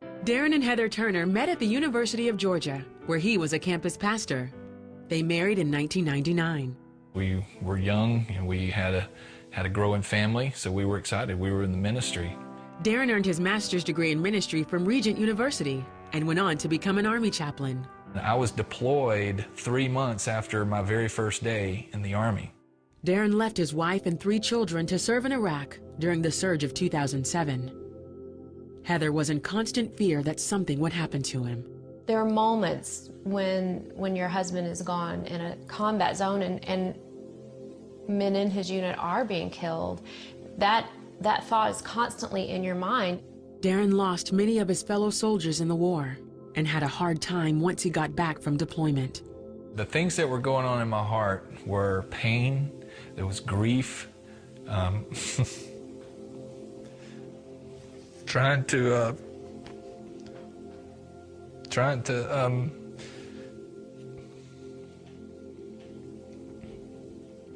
Darren and Heather Turner met at the University of Georgia, where he was a campus pastor. They married in 1999. We were young and we had a growing family, so we were excited. We were in the ministry. Darren earned his master's degree in ministry from Regent University and went on to become an Army chaplain. I was deployed 3 months after my very first day in the Army. Darren left his wife and 3 children to serve in Iraq during the surge of 2007. Heather was in constant fear that something would happen to him. There are moments when your husband is gone in a combat zone and men in his unit are being killed. That thought is constantly in your mind. Darren lost many of his fellow soldiers in the war and had a hard time once he got back from deployment. The things that were going on in my heart were pain, there was grief, trying to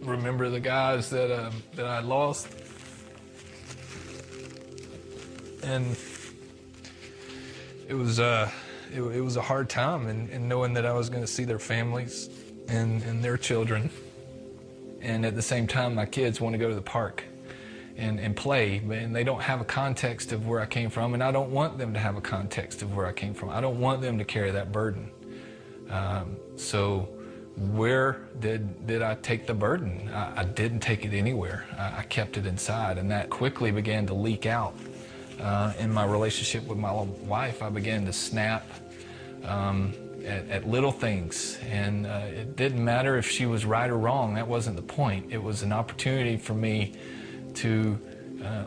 remember the guys that I lost, and it was a hard time, and knowing that I was going to see their families and their children, and at the same time my kids want to go to the park and play, and they don't have a context of where I came from, and I don't want them to have a context of where I came from. I don't want them to carry that burden. So where did I take the burden? I didn't take it anywhere. I kept it inside, and that quickly began to leak out. In my relationship with my wife, I began to snap at little things, and it didn't matter if she was right or wrong. That wasn't the point. It was an opportunity for me to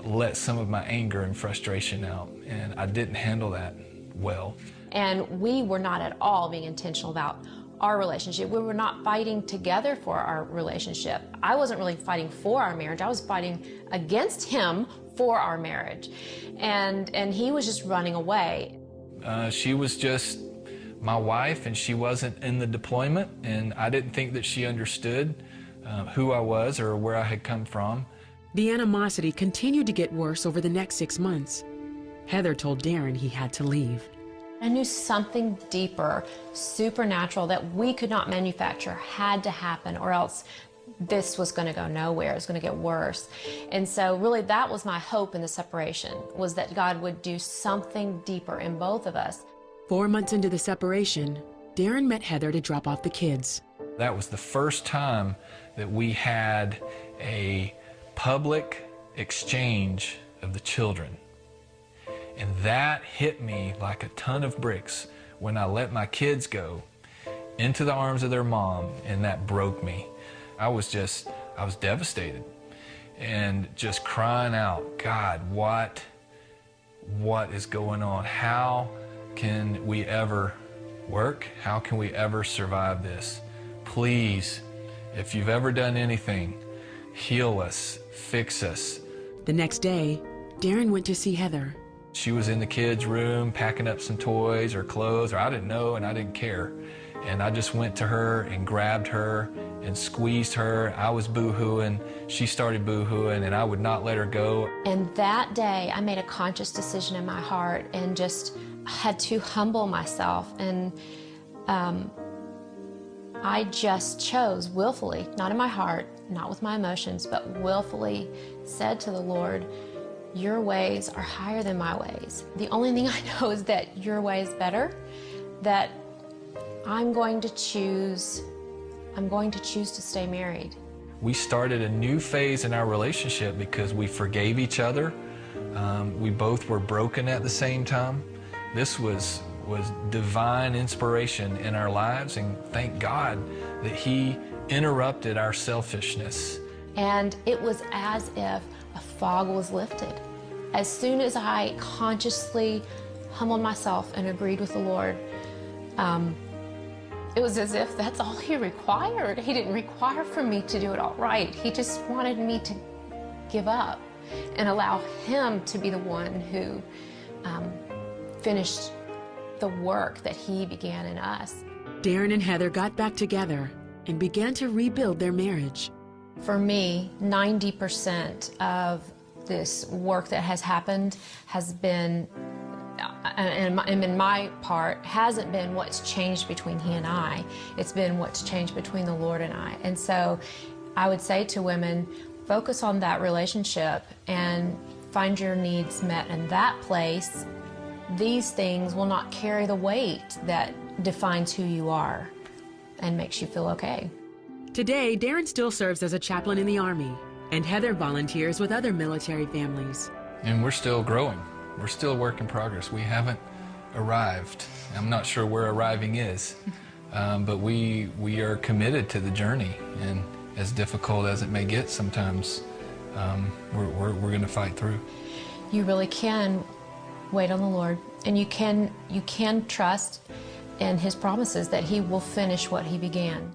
let some of my anger and frustration out, and I didn't handle that well. And we were not at all being intentional about our relationship. We were not fighting together for our relationship. I wasn't really fighting for our marriage. I was fighting against him for our marriage. And he was just running away. She was just my wife, and she wasn't in the deployment, and I didn't think that she understood who I was or where I had come from. The animosity continued to get worse over the next 6 months. Heather told Darren he had to leave. I knew something deeper, supernatural, that we could not manufacture had to happen, or else this was going to go nowhere. It was going to get worse. And so really that was my hope in the separation, was that God would do something deeper in both of us. 4 months into the separation, Darren met Heather to drop off the kids. That was the first time that we had a public exchange of the children. And that hit me like a ton of bricks when I let my kids go into the arms of their mom, and that broke me. I was devastated and just crying out, God, what is going on? How can we ever work? How can we ever survive this? Please, if you've ever done anything, heal us, fix us. The next day, Darren went to see Heather. She was in the kids' room packing up some toys or clothes, or I didn't know and I didn't care. And I just went to her and grabbed her and squeezed her. I was boo-hooing, she started boo-hooing, and I would not let her go. And that day, I made a conscious decision in my heart and just had to humble myself. And I just chose willfully, not in my heart, not with my emotions, but willfully said to the Lord, your ways are higher than my ways. The only thing I know is that your way is better, that I'm going to choose to stay married. We started a new phase in our relationship because we forgave each other. We both were broken at the same time. This was divine inspiration in our lives, and thank God that He interrupted our selfishness. And it was as if a fog was lifted. As soon as I consciously humbled myself and agreed with the Lord, it was as if that's all He required. He didn't require for me to do it all right. He just wanted me to give up and allow Him to be the one who finished the work that He began in us. Darren and Heather got back together and began to rebuild their marriage. For me, 90% of this work that has happened has been and in my part, hasn't been what's changed between he and I. It's been what's changed between the Lord and I. And so I would say to women, focus on that relationship and find your needs met in that place. These things will not carry the weight that defines who you are and makes you feel okay. Today, Darren still serves as a chaplain in the Army, and Heather volunteers with other military families. And we're still growing. We're still a work in progress. We haven't arrived. I'm not sure where arriving is, but we are committed to the journey. And as difficult as it may get sometimes, we're going to fight through. You really can wait on the Lord, and you can trust in His promises that He will finish what He began.